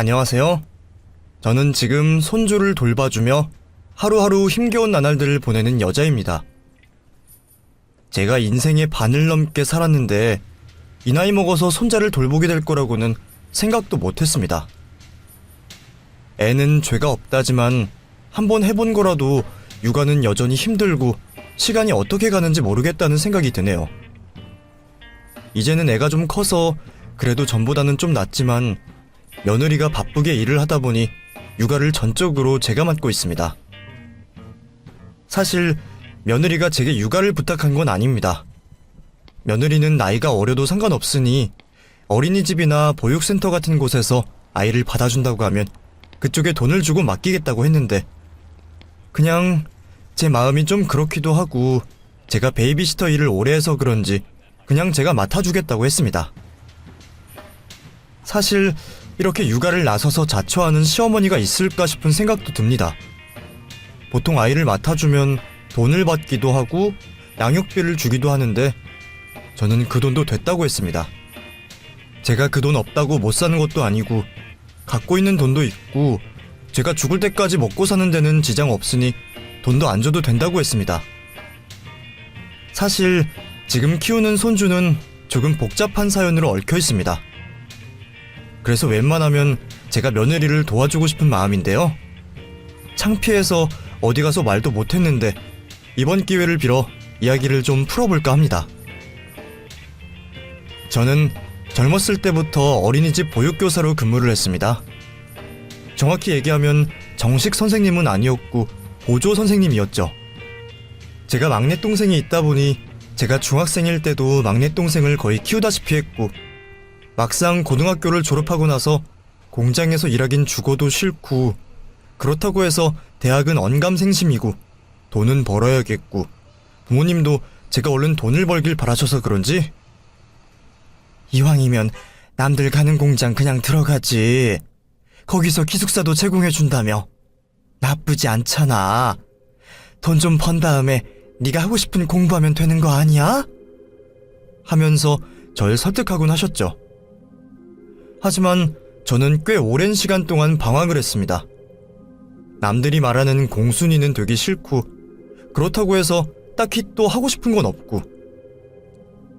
안녕하세요. 저는 지금 손주를 돌봐주며 하루하루 힘겨운 나날들을 보내는 여자입니다. 제가 인생의 반을 넘게 살았는데 이 나이 먹어서 손자를 돌보게 될 거라고는 생각도 못했습니다. 애는 죄가 없다지만 한번 해본 거라도 육아는 여전히 힘들고 시간이 어떻게 가는지 모르겠다는 생각이 드네요. 이제는 애가 좀 커서 그래도 전보다는 좀 낫지만 며느리가 바쁘게 일을 하다 보니 육아를 전적으로 제가 맡고 있습니다. 사실 며느리가 제게 육아를 부탁한 건 아닙니다. 며느리는 나이가 어려도 상관없으니 어린이집이나 보육센터 같은 곳에서 아이를 받아준다고 하면 그쪽에 돈을 주고 맡기겠다고 했는데 그냥 제 마음이 좀 그렇기도 하고 제가 베이비시터 일을 오래 해서 그런지 그냥 제가 맡아주겠다고 했습니다. 사실 이렇게 육아를 나서서 자처하는 시어머니가 있을까 싶은 생각도 듭니다. 보통 아이를 맡아주면 돈을 받기도 하고 양육비를 주기도 하는데 저는 그 돈도 됐다고 했습니다. 제가 그 돈 없다고 못 사는 것도 아니고 갖고 있는 돈도 있고 제가 죽을 때까지 먹고 사는 데는 지장 없으니 돈도 안 줘도 된다고 했습니다. 사실 지금 키우는 손주는 조금 복잡한 사연으로 얽혀 있습니다. 그래서 웬만하면 제가 며느리를 도와주고 싶은 마음인데요. 창피해서 어디 가서 말도 못했는데 이번 기회를 빌어 이야기를 좀 풀어볼까 합니다. 저는 젊었을 때부터 어린이집 보육교사로 근무를 했습니다. 정확히 얘기하면 정식 선생님은 아니었고 보조 선생님이었죠. 제가 막내 동생이 있다 보니 제가 중학생일 때도 막내 동생을 거의 키우다시피 했고 막상 고등학교를 졸업하고 나서 공장에서 일하긴 죽어도 싫고 그렇다고 해서 대학은 언감생심이고 돈은 벌어야겠고 부모님도 제가 얼른 돈을 벌길 바라셔서 그런지 이왕이면 남들 가는 공장 그냥 들어가지. 거기서 기숙사도 제공해준다며. 나쁘지 않잖아. 돈 좀 번 다음에 네가 하고 싶은 공부하면 되는 거 아니야? 하면서 절 설득하곤 하셨죠. 하지만 저는 꽤 오랜 시간 동안 방황을 했습니다. 남들이 말하는 공순이는 되기 싫고 그렇다고 해서 딱히 또 하고 싶은 건 없고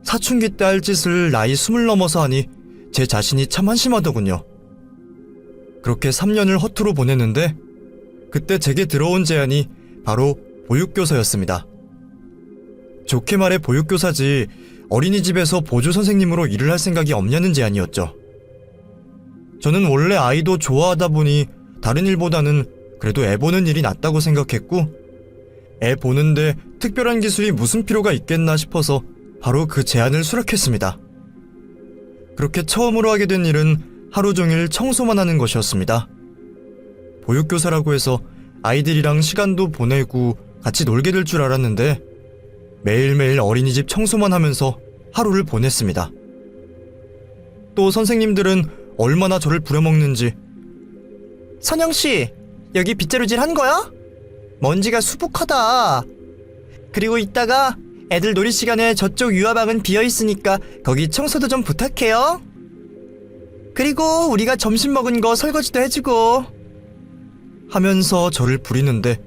사춘기 때 할 짓을 나이 20 넘어서 하니 제 자신이 참 한심하더군요. 그렇게 3년을 허투루 보냈는데 그때 제게 들어온 제안이 바로 보육교사였습니다. 좋게 말해 보육교사지 어린이집에서 보조 선생님으로 일을 할 생각이 없냐는 제안이었죠. 저는 원래 아이도 좋아하다 보니 다른 일보다는 그래도 애 보는 일이 낫다고 생각했고 애 보는데 특별한 기술이 무슨 필요가 있겠나 싶어서 바로 그 제안을 수락했습니다. 그렇게 처음으로 하게 된 일은 하루 종일 청소만 하는 것이었습니다. 보육교사라고 해서 아이들이랑 시간도 보내고 같이 놀게 될 줄 알았는데 매일매일 어린이집 청소만 하면서 하루를 보냈습니다. 또 선생님들은 얼마나 저를 부려먹는지 선영씨, 여기 빗자루질 한 거야? 먼지가 수북하다. 그리고 이따가 애들 놀이 시간에 저쪽 유아방은 비어있으니까 거기 청소도 좀 부탁해요. 그리고 우리가 점심 먹은 거 설거지도 해주고 하면서 저를 부리는데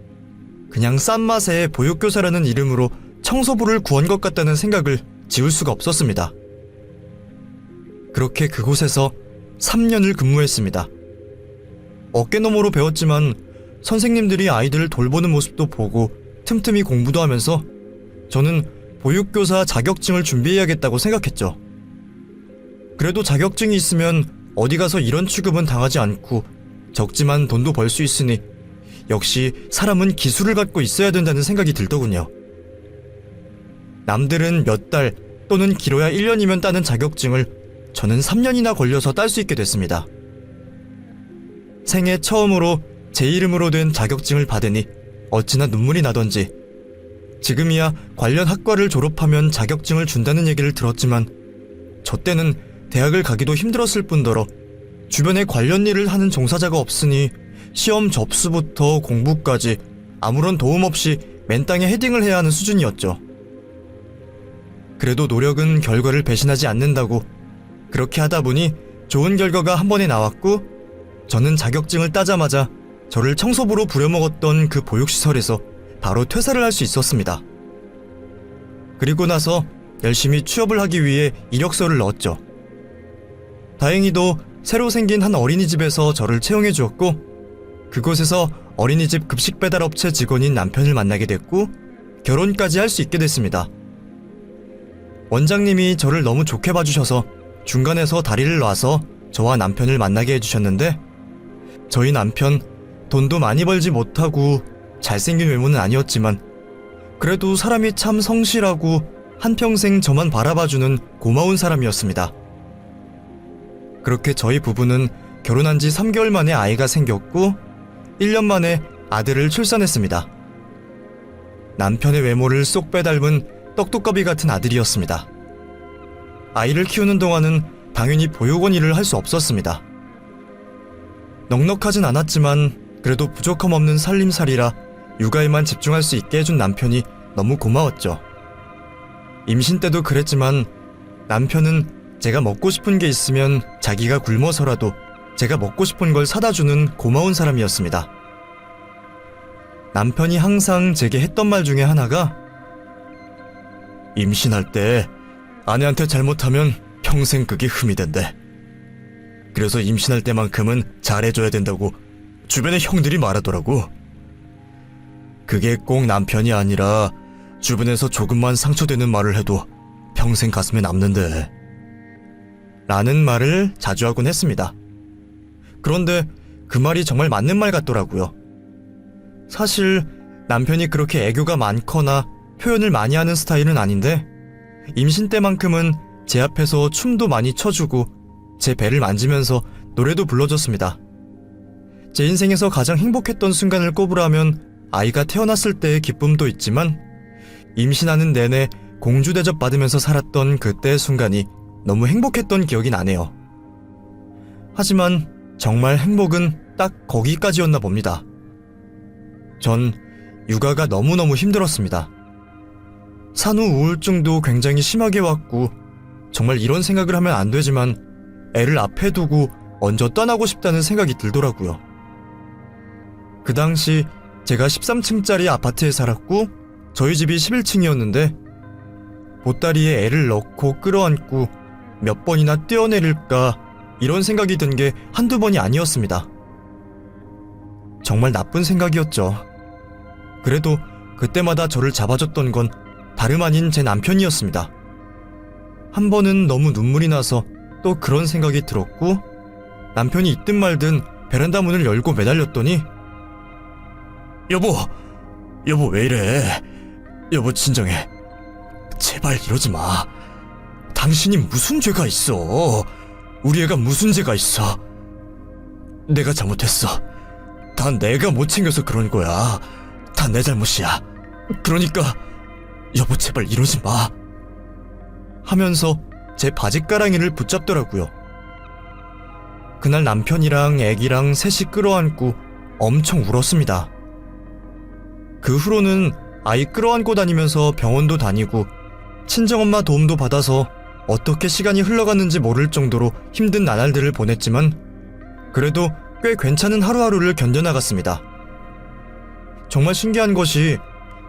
그냥 싼 맛에 보육교사라는 이름으로 청소부를 구한 것 같다는 생각을 지울 수가 없었습니다. 그렇게 그곳에서 3년을 근무했습니다. 어깨너머로 배웠지만 선생님들이 아이들을 돌보는 모습도 보고 틈틈이 공부도 하면서 저는 보육교사 자격증을 준비해야겠다고 생각했죠. 그래도 자격증이 있으면 어디 가서 이런 취급은 당하지 않고 적지만 돈도 벌 수 있으니 역시 사람은 기술을 갖고 있어야 된다는 생각이 들더군요. 남들은 몇 달 또는 길어야 1년이면 따는 자격증을 저는 3년이나 걸려서 딸 수 있게 됐습니다. 생애 처음으로 제 이름으로 된 자격증을 받으니 어찌나 눈물이 나던지 지금이야 관련 학과를 졸업하면 자격증을 준다는 얘기를 들었지만 저 때는 대학을 가기도 힘들었을 뿐더러 주변에 관련 일을 하는 종사자가 없으니 시험 접수부터 공부까지 아무런 도움 없이 맨땅에 헤딩을 해야 하는 수준이었죠. 그래도 노력은 결과를 배신하지 않는다고 그렇게 하다 보니 좋은 결과가 한 번에 나왔고 저는 자격증을 따자마자 저를 청소부로 부려먹었던 그 보육시설에서 바로 퇴사를 할 수 있었습니다. 그리고 나서 열심히 취업을 하기 위해 이력서를 넣었죠. 다행히도 새로 생긴 한 어린이집에서 저를 채용해 주었고, 그곳에서 어린이집 급식 배달업체 직원인 남편을 만나게 됐고 결혼까지 할 수 있게 됐습니다. 원장님이 저를 너무 좋게 봐주셔서 중간에서 다리를 놔서 저와 남편을 만나게 해주셨는데, 저희 남편 돈도 많이 벌지 못하고 잘생긴 외모는 아니었지만 그래도 사람이 참 성실하고 한평생 저만 바라봐주는 고마운 사람이었습니다. 그렇게 저희 부부는 결혼한 지 3개월 만에 아이가 생겼고 1년 만에 아들을 출산했습니다. 남편의 외모를 쏙 빼닮은 떡두꺼비 같은 아들이었습니다. 아이를 키우는 동안은 당연히 보육원 일을 할 수 없었습니다. 넉넉하진 않았지만 그래도 부족함 없는 살림살이라 육아에만 집중할 수 있게 해준 남편이 너무 고마웠죠. 임신 때도 그랬지만 남편은 제가 먹고 싶은 게 있으면 자기가 굶어서라도 제가 먹고 싶은 걸 사다 주는 고마운 사람이었습니다. 남편이 항상 제게 했던 말 중에 하나가, 임신할 때 아내한테 잘못하면 평생 그게 흠이 된대. 그래서 임신할 때만큼은 잘해줘야 된다고 주변의 형들이 말하더라고. 그게 꼭 남편이 아니라 주변에서 조금만 상처되는 말을 해도 평생 가슴에 남는데 라는 말을 자주 하곤 했습니다. 그런데 그 말이 정말 맞는 말 같더라고요. 사실 남편이 그렇게 애교가 많거나 표현을 많이 하는 스타일은 아닌데 임신 때만큼은 제 앞에서 춤도 많이 춰주고 제 배를 만지면서 노래도 불러줬습니다. 제 인생에서 가장 행복했던 순간을 꼽으라면 아이가 태어났을 때의 기쁨도 있지만 임신하는 내내 공주 대접 받으면서 살았던 그때의 순간이 너무 행복했던 기억이 나네요. 하지만 정말 행복은 딱 거기까지였나 봅니다. 전 육아가 너무너무 힘들었습니다. 산후 우울증도 굉장히 심하게 왔고 정말 이런 생각을 하면 안 되지만 애를 앞에 두고 먼저 떠나고 싶다는 생각이 들더라고요. 그 당시 제가 13층짜리 아파트에 살았고 저희 집이 11층이었는데 보따리에 애를 넣고 끌어안고 몇 번이나 뛰어내릴까 이런 생각이 든 게 한두 번이 아니었습니다. 정말 나쁜 생각이었죠. 그래도 그때마다 저를 잡아줬던 건 다름 아닌 제 남편이었습니다. 한 번은 너무 눈물이 나서 또 그런 생각이 들었고 남편이 있든 말든 베란다 문을 열고 매달렸더니 여보 왜 이래? 여보 진정해. 제발 이러지 마. 당신이 무슨 죄가 있어? 우리 애가 무슨 죄가 있어? 내가 잘못했어. 다 내가 못 챙겨서 그런 거야. 다 내 잘못이야. 그러니까 여보 제발 이러지 마. 하면서 제 바지가랑이를 붙잡더라고요. 그날 남편이랑 애기랑 셋이 끌어안고 엄청 울었습니다. 그 후로는 아이 끌어안고 다니면서 병원도 다니고 친정엄마 도움도 받아서 어떻게 시간이 흘러갔는지 모를 정도로 힘든 나날들을 보냈지만 그래도 꽤 괜찮은 하루하루를 견뎌나갔습니다. 정말 신기한 것이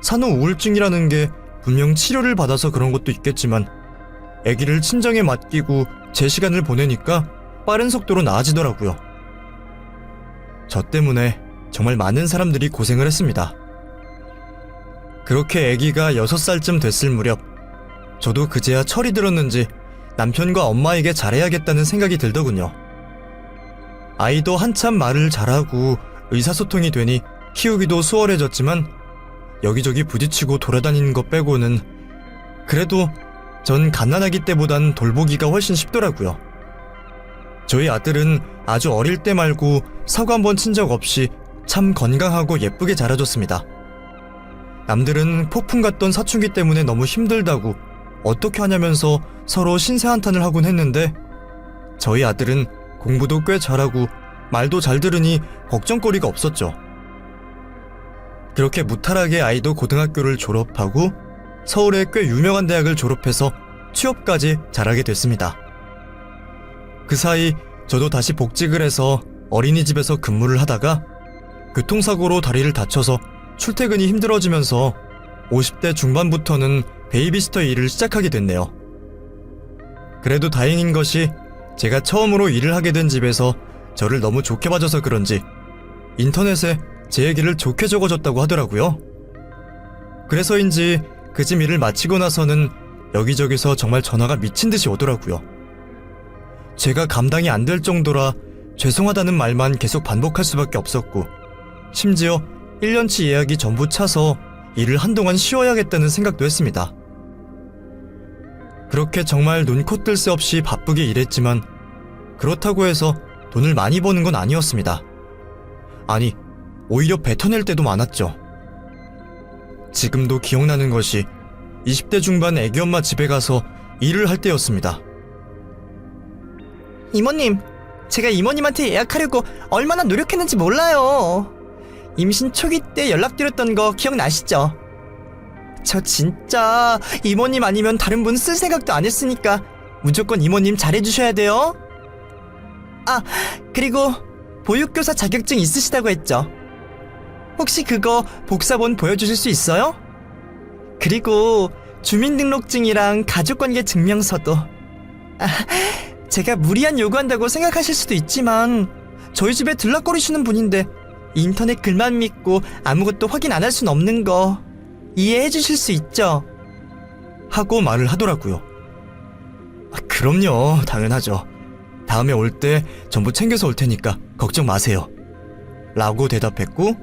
산후 우울증이라는 게 분명 치료를 받아서 그런 것도 있겠지만 아기를 친정에 맡기고 제 시간을 보내니까 빠른 속도로 나아지더라고요. 저 때문에 정말 많은 사람들이 고생을 했습니다. 그렇게 아기가 6살쯤 됐을 무렵 저도 그제야 철이 들었는지 남편과 엄마에게 잘해야겠다는 생각이 들더군요. 아이도 한참 말을 잘하고 의사소통이 되니 키우기도 수월해졌지만 여기저기 부딪히고 돌아다니는 것 빼고는 그래도 전 갓난아기 때보단 돌보기가 훨씬 쉽더라고요. 저희 아들은 아주 어릴 때 말고 사고 한 번 친 적 없이 참 건강하고 예쁘게 자라줬습니다. 남들은 폭풍 같던 사춘기 때문에 너무 힘들다고 어떻게 하냐면서 서로 신세한탄을 하곤 했는데 저희 아들은 공부도 꽤 잘하고 말도 잘 들으니 걱정거리가 없었죠. 그렇게 무탈하게 아이도 고등학교를 졸업하고 서울의 꽤 유명한 대학을 졸업해서 취업까지 잘하게 됐습니다. 그 사이 저도 다시 복직을 해서 어린이집에서 근무를 하다가 교통사고로 다리를 다쳐서 출퇴근이 힘들어지면서 50대 중반부터는 베이비시터 일을 시작하게 됐네요. 그래도 다행인 것이 제가 처음으로 일을 하게 된 집에서 저를 너무 좋게 봐줘서 그런지 인터넷에 제 얘기를 좋게 적어줬다고 하더라고요. 그래서인지 그 집 일을 마치고 나서는 여기저기서 정말 전화가 미친듯이 오더라고요. 제가 감당이 안 될 정도라 죄송하다는 말만 계속 반복할 수밖에 없었고, 심지어 1년치 예약이 전부 차서 일을 한동안 쉬어야겠다는 생각도 했습니다. 그렇게 정말 눈코 뜰 새 없이 바쁘게 일했지만 그렇다고 해서 돈을 많이 버는 건 아니었습니다. 아니, 오히려 뱉어낼 때도 많았죠. 지금도 기억나는 것이 20대 중반 애기엄마 집에 가서 일을 할 때였습니다. 이모님, 제가 이모님한테 예약하려고 얼마나 노력했는지 몰라요. 임신 초기 때 연락드렸던 거 기억나시죠? 저 진짜 이모님 아니면 다른 분 쓸 생각도 안 했으니까 무조건 이모님 잘해주셔야 돼요. 아, 그리고 보육교사 자격증 있으시다고 했죠? 혹시 그거 복사본 보여주실 수 있어요? 그리고 주민등록증이랑 가족관계 증명서도. 제가 무리한 요구한다고 생각하실 수도 있지만 저희 집에 들락거리시는 분인데 인터넷 글만 믿고 아무것도 확인 안 할 순 없는 거 이해해 주실 수 있죠? 하고 말을 하더라고요. 그럼요, 당연하죠. 다음에 올 때 전부 챙겨서 올 테니까 걱정 마세요. 라고 대답했고,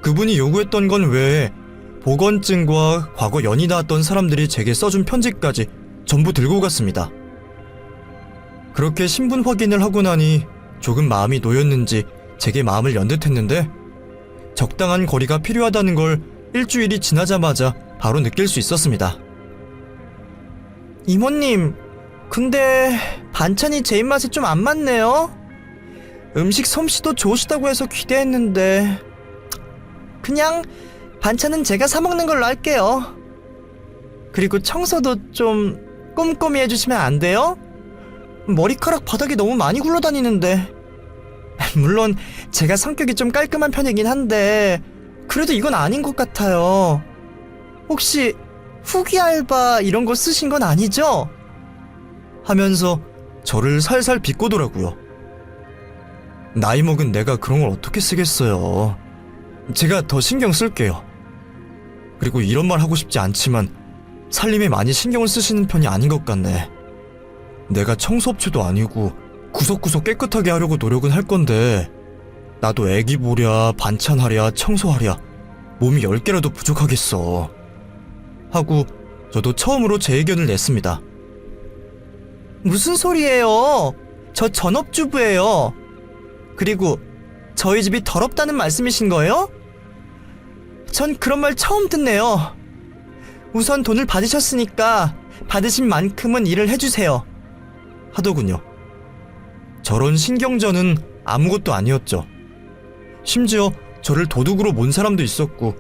그분이 요구했던 건 외에 보건증과 과거 연이 닿았던 사람들이 제게 써준 편지까지 전부 들고 갔습니다. 그렇게 신분 확인을 하고 나니 조금 마음이 놓였는지 제게 마음을 연 듯했는데, 적당한 거리가 필요하다는 걸 일주일이 지나자마자 바로 느낄 수 있었습니다. 이모님, 근데 반찬이 제 입맛에 좀 안 맞네요? 음식 솜씨도 좋으시다고 해서 기대했는데 그냥 반찬은 제가 사 먹는 걸로 할게요. 그리고 청소도 좀 꼼꼼히 해주시면 안 돼요? 머리카락 바닥에 너무 많이 굴러다니는데. 물론 제가 성격이 좀 깔끔한 편이긴 한데 그래도 이건 아닌 것 같아요. 혹시 후기 알바 이런 거 쓰신 건 아니죠? 하면서 저를 살살 비꼬더라고요. 나이 먹은 내가 그런 걸 어떻게 쓰겠어요. 제가 더 신경 쓸게요. 그리고 이런 말 하고 싶지 않지만 살림에 많이 신경을 쓰시는 편이 아닌 것 같네. 내가 청소업체도 아니고 구석구석 깨끗하게 하려고 노력은 할 건데 나도 애기 보랴 반찬하랴 청소하랴 몸이 10개라도 부족하겠어. 하고 저도 처음으로 제 의견을 냈습니다. 무슨 소리예요? 저 전업주부예요. 그리고 저희 집이 더럽다는 말씀이신 거예요? 전 그런 말 처음 듣네요. 우선 돈을 받으셨으니까 받으신 만큼은 일을 해주세요. 하더군요. 저런 신경전은 아무것도 아니었죠. 심지어 저를 도둑으로 몬 사람도 있었고,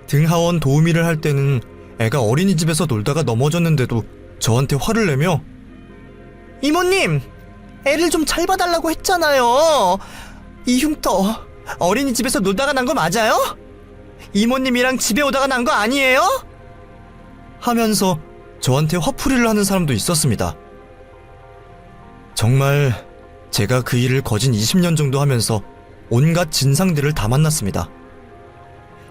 등하원 도우미를 할 때는 애가 어린이집에서 놀다가 넘어졌는데도 저한테 화를 내며 이모님, 애를 좀 잘 봐달라고 했잖아요. 이 흉터 어린이집에서 놀다가 난 거 맞아요? 이모님이랑 집에 오다가 난 거 아니에요? 하면서 저한테 화풀이를 하는 사람도 있었습니다. 정말 제가 그 일을 거진 20년 정도 하면서 온갖 진상들을 다 만났습니다.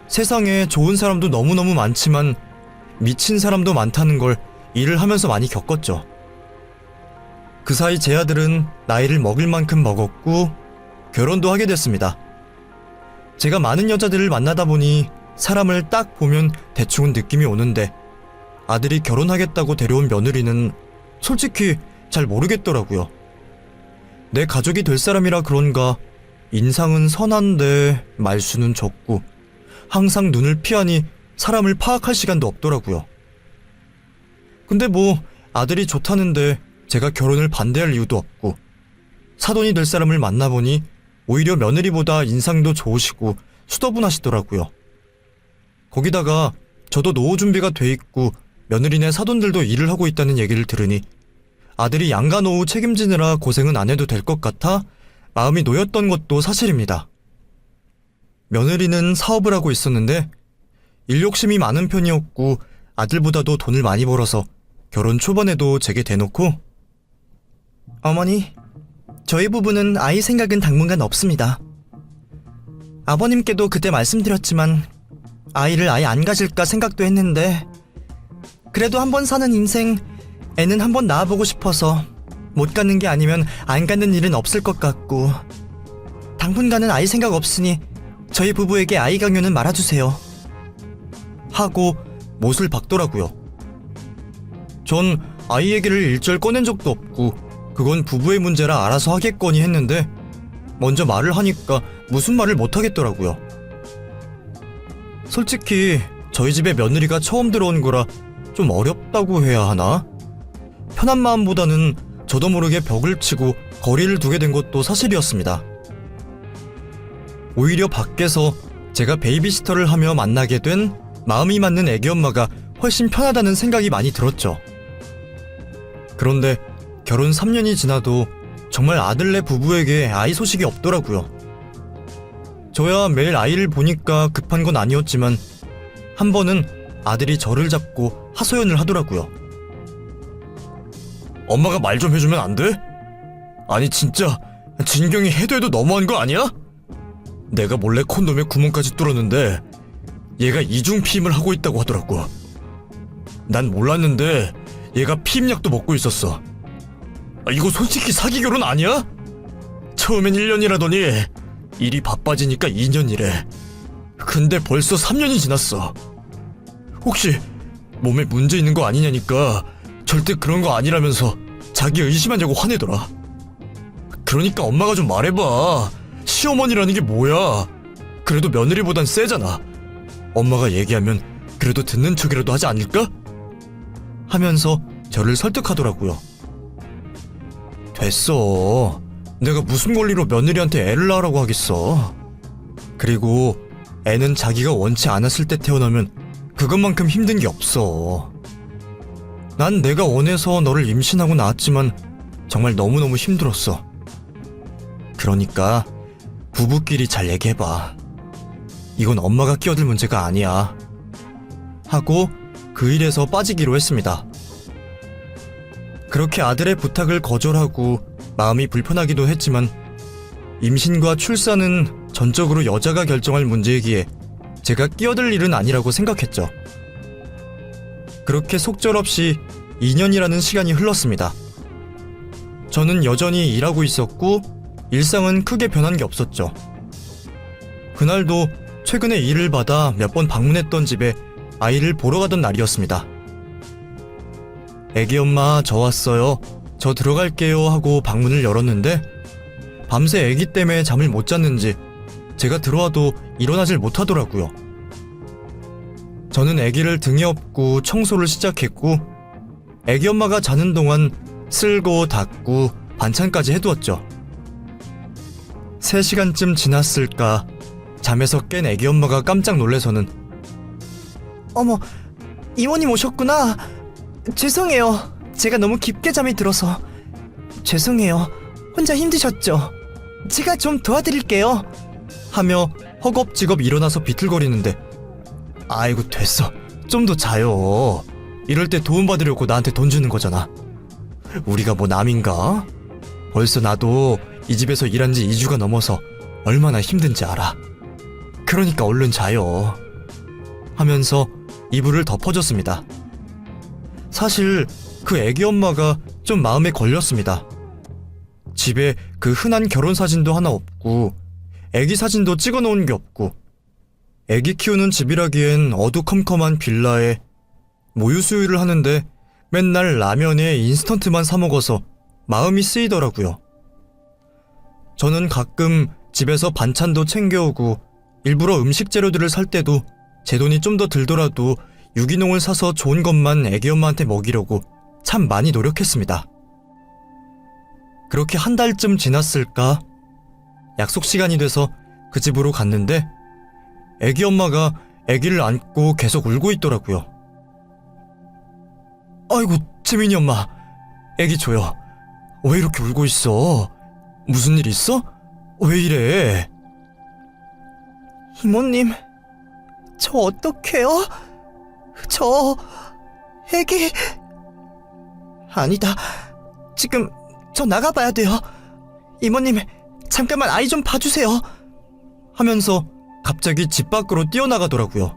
세상에 좋은 사람도 너무너무 많지만 미친 사람도 많다는 걸 일을 하면서 많이 겪었죠. 그 사이 제 아들은 나이를 먹을 만큼 먹었고 결혼도 하게 됐습니다. 제가 많은 여자들을 만나다 보니 사람을 딱 보면 대충은 느낌이 오는데, 아들이 결혼하겠다고 데려온 며느리는 솔직히 잘 모르겠더라고요. 내 가족이 될 사람이라 그런가 인상은 선한데 말수는 적고 항상 눈을 피하니 사람을 파악할 시간도 없더라고요. 근데 뭐 아들이 좋다는데 제가 결혼을 반대할 이유도 없고, 사돈이 될 사람을 만나보니 오히려 며느리보다 인상도 좋으시고 수더분하시더라고요. 거기다가 저도 노후 준비가 돼 있고 며느리네 사돈들도 일을 하고 있다는 얘기를 들으니 아들이 양가 노후 책임지느라 고생은 안 해도 될 것 같아 마음이 놓였던 것도 사실입니다. 며느리는 사업을 하고 있었는데 일 욕심이 많은 편이었고 아들보다도 돈을 많이 벌어서 결혼 초반에도 제게 대놓고 어머니, 저희 부부는 아이 생각은 당분간 없습니다. 아버님께도 그때 말씀드렸지만 아이를 아예 안 가질까 생각도 했는데 그래도 한번 사는 인생 애는 한번 낳아보고 싶어서 못 갖는 게 아니면 안 갖는 일은 없을 것 같고 당분간은 아이 생각 없으니 저희 부부에게 아이 강요는 말아주세요. 하고 못을 박더라고요. 전 아이 얘기를 일절 꺼낸 적도 없고 그건 부부의 문제라 알아서 하겠거니 했는데 먼저 말을 하니까 무슨 말을 못 하겠더라고요. 솔직히 저희 집에 며느리가 처음 들어온 거라 좀 어렵다고 해야 하나? 편한 마음보다는 저도 모르게 벽을 치고 거리를 두게 된 것도 사실이었습니다. 오히려 밖에서 제가 베이비시터를 하며 만나게 된 마음이 맞는 애기 엄마가 훨씬 편하다는 생각이 많이 들었죠. 그런데 결혼 3년이 지나도 정말 아들네 부부에게 아이 소식이 없더라고요. 저야 매일 아이를 보니까 급한 건 아니었지만 한 번은 아들이 저를 잡고 하소연을 하더라고요. 엄마가 말 좀 해주면 안 돼? 아니 진짜 진경이 해도 해도 너무한 거 아니야? 내가 몰래 콘돔에 구멍까지 뚫었는데 얘가 이중 피임을 하고 있다고 하더라고. 난 몰랐는데 얘가 피임약도 먹고 있었어. 이거 솔직히 사기 결혼 아니야? 처음엔 1년이라더니 일이 바빠지니까 2년이래. 근데 벌써 3년이 지났어. 혹시 몸에 문제 있는 거 아니냐니까 절대 그런 거 아니라면서 자기 의심하냐고 화내더라. 그러니까 엄마가 좀 말해봐. 시어머니라는 게 뭐야? 그래도 며느리보단 세잖아. 엄마가 얘기하면 그래도 듣는 척이라도 하지 않을까? 하면서 저를 설득하더라고요. 됐어. 내가 무슨 권리로 며느리한테 애를 낳으라고 하겠어. 그리고 애는 자기가 원치 않았을 때 태어나면 그것만큼 힘든 게 없어. 난 내가 원해서 너를 임신하고 낳았지만 정말 너무너무 힘들었어. 그러니까 부부끼리 잘 얘기해봐. 이건 엄마가 끼어들 문제가 아니야. 하고 그 일에서 빠지기로 했습니다. 그렇게 아들의 부탁을 거절하고 마음이 불편하기도 했지만 임신과 출산은 전적으로 여자가 결정할 문제이기에 제가 끼어들 일은 아니라고 생각했죠. 그렇게 속절없이 2년이라는 시간이 흘렀습니다. 저는 여전히 일하고 있었고 일상은 크게 변한 게 없었죠. 그날도 최근에 일을 받아 몇 번 방문했던 집에 아이를 보러 가던 날이었습니다. 애기 엄마 저 왔어요. 저 들어갈게요 하고 방문을 열었는데 밤새 애기 때문에 잠을 못 잤는지 제가 들어와도 일어나질 못하더라고요. 저는 애기를 등에 업고 청소를 시작했고 애기 엄마가 자는 동안 쓸고 닦고 반찬까지 해두었죠. 3시간쯤 지났을까 잠에서 깬 애기 엄마가 깜짝 놀래서는 어머, 이모님 오셨구나. 죄송해요. 제가 너무 깊게 잠이 들어서. 죄송해요. 혼자 힘드셨죠? 제가 좀 도와드릴게요. 하며 허겁지겁 일어나서 비틀거리는데 아이고 됐어. 좀 더 자요. 이럴 때 도움받으려고 나한테 돈 주는 거잖아. 우리가 뭐 남인가? 벌써 나도 이 집에서 일한 지 2주가 넘어서 얼마나 힘든지 알아. 그러니까 얼른 자요. 하면서 이불을 덮어줬습니다. 사실 그 애기 엄마가 좀 마음에 걸렸습니다. 집에 그 흔한 결혼 사진도 하나 없고 애기 사진도 찍어놓은 게 없고 애기 키우는 집이라기엔 어두컴컴한 빌라에 모유수유를 하는데 맨날 라면에 인스턴트만 사 먹어서 마음이 쓰이더라고요. 저는 가끔 집에서 반찬도 챙겨오고 일부러 음식 재료들을 살 때도 제 돈이 좀 더 들더라도 유기농을 사서 좋은 것만 애기 엄마한테 먹이려고 참 많이 노력했습니다. 그렇게 한 달쯤 지났을까? 약속 시간이 돼서 그 집으로 갔는데 애기 엄마가 애기를 안고 계속 울고 있더라고요. 아이고 재민이 엄마, 애기 줘요. 왜 이렇게 울고 있어? 무슨 일 있어? 왜 이래? 이모님, 저 어떡해요? 저 애기... 아니다. 지금 저 나가봐야 돼요. 이모님, 잠깐만 아이 좀 봐주세요. 하면서 갑자기 집 밖으로 뛰어나가더라고요.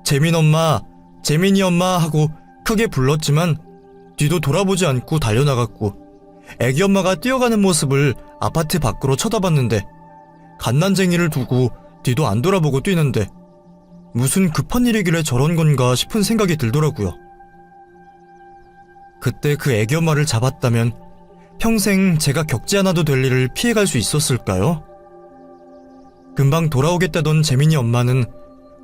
재민 엄마, 재민이 엄마 하고 크게 불렀지만 뒤도 돌아보지 않고 달려나갔고, 애기 엄마가 뛰어가는 모습을 아파트 밖으로 쳐다봤는데 갓난쟁이를 두고 뒤도 안 돌아보고 뛰는데 무슨 급한 일이길래 저런 건가 싶은 생각이 들더라고요. 그때 그 애기 엄마를 잡았다면 평생 제가 겪지 않아도 될 일을 피해갈 수 있었을까요? 금방 돌아오겠다던 재민이 엄마는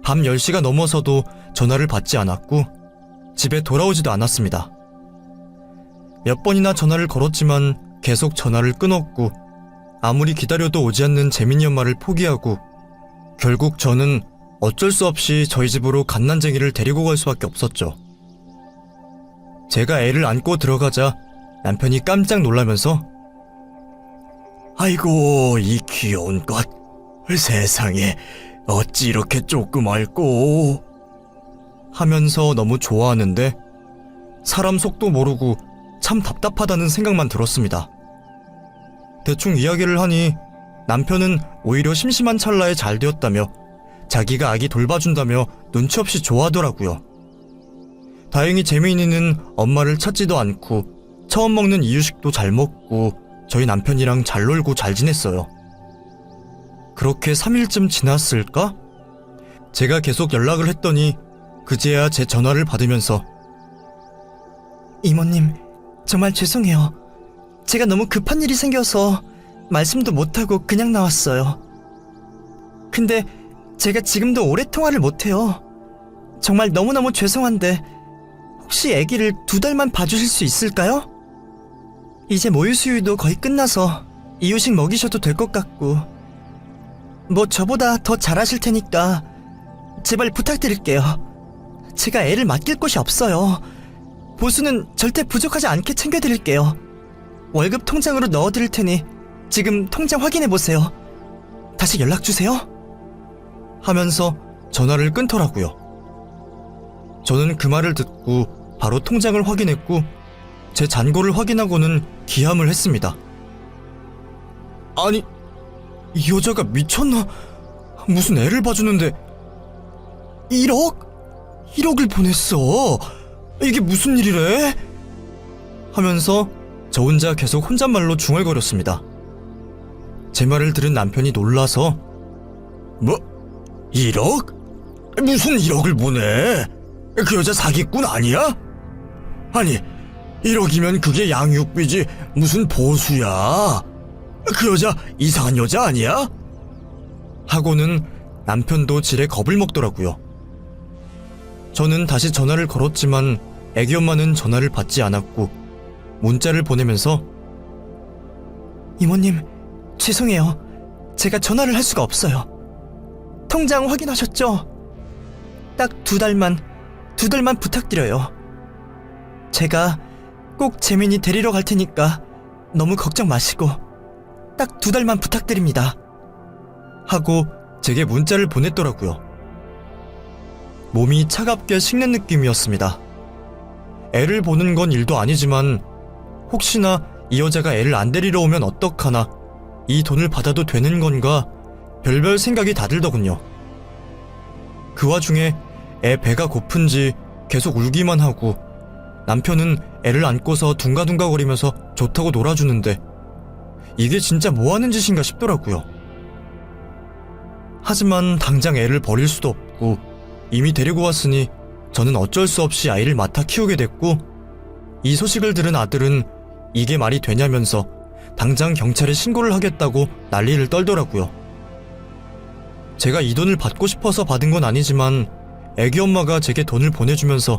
밤 10시가 넘어서도 전화를 받지 않았고 집에 돌아오지도 않았습니다. 몇 번이나 전화를 걸었지만 계속 전화를 끊었고 아무리 기다려도 오지 않는 재민이 엄마를 포기하고 결국 저는 어쩔 수 없이 저희 집으로 갓난쟁이를 데리고 갈 수밖에 없었죠. 제가 애를 안고 들어가자 남편이 깜짝 놀라면서 아이고 이 귀여운 것, 세상에 어찌 이렇게 조그맣고 하면서 너무 좋아하는데 사람 속도 모르고 참 답답하다는 생각만 들었습니다. 대충 이야기를 하니 남편은 오히려 심심한 찰나에 잘 되었다며 자기가 아기 돌봐준다며 눈치 없이 좋아하더라고요. 다행히 재민이는 엄마를 찾지도 않고 처음 먹는 이유식도 잘 먹고 저희 남편이랑 잘 놀고 잘 지냈어요. 그렇게 3일쯤 지났을까? 제가 계속 연락을 했더니 그제야 제 전화를 받으면서 이모님, 정말 죄송해요. 제가 너무 급한 일이 생겨서 말씀도 못하고 그냥 나왔어요. 근데 제가 지금도 오래 통화를 못해요. 정말 너무너무 죄송한데 혹시 아기를 2달만 봐주실 수 있을까요? 이제 모유 수유도 거의 끝나서 이유식 먹이셔도 될 것 같고 뭐 저보다 더 잘하실 테니까 제발 부탁드릴게요. 제가 애를 맡길 곳이 없어요. 보수는 절대 부족하지 않게 챙겨드릴게요. 월급 통장으로 넣어드릴 테니 지금 통장 확인해보세요. 다시 연락주세요. 하면서 전화를 끊더라고요. 저는 그 말을 듣고 바로 통장을 확인했고 제 잔고를 확인하고는 기함을 했습니다. 아니, 이 여자가 미쳤나? 무슨 애를 봐주는데 1억? 1억을 보냈어. 이게 무슨 일이래? 하면서 저 혼자 계속 혼잣말로 중얼거렸습니다. 제 말을 들은 남편이 놀라서 뭐? 1억? 무슨 1억을 보내? 그 여자 사기꾼 아니야? 아니 1억이면 그게 양육비지 무슨 보수야. 그 여자 이상한 여자 아니야? 하고는 남편도 지레 겁을 먹더라고요. 저는 다시 전화를 걸었지만 애기 엄마는 전화를 받지 않았고 문자를 보내면서 이모님, 죄송해요. 제가 전화를 할 수가 없어요. 통장 확인하셨죠? 딱 2달만 부탁드려요. 제가 꼭 재민이 데리러 갈 테니까 너무 걱정 마시고 딱 2달만 부탁드립니다. 하고 제게 문자를 보냈더라고요. 몸이 차갑게 식는 느낌이었습니다. 애를 보는 건 일도 아니지만 혹시나 이 여자가 애를 안 데리러 오면 어떡하나, 이 돈을 받아도 되는 건가 별별 생각이 다 들더군요. 그 와중에 애 배가 고픈지 계속 울기만 하고 남편은 애를 안고서 둥가둥가거리면서 좋다고 놀아주는데 이게 진짜 뭐하는 짓인가 싶더라고요. 하지만 당장 애를 버릴 수도 없고 이미 데리고 왔으니 저는 어쩔 수 없이 아이를 맡아 키우게 됐고, 이 소식을 들은 아들은 이게 말이 되냐면서 당장 경찰에 신고를 하겠다고 난리를 떨더라고요. 제가 이 돈을 받고 싶어서 받은 건 아니지만 애기 엄마가 제게 돈을 보내주면서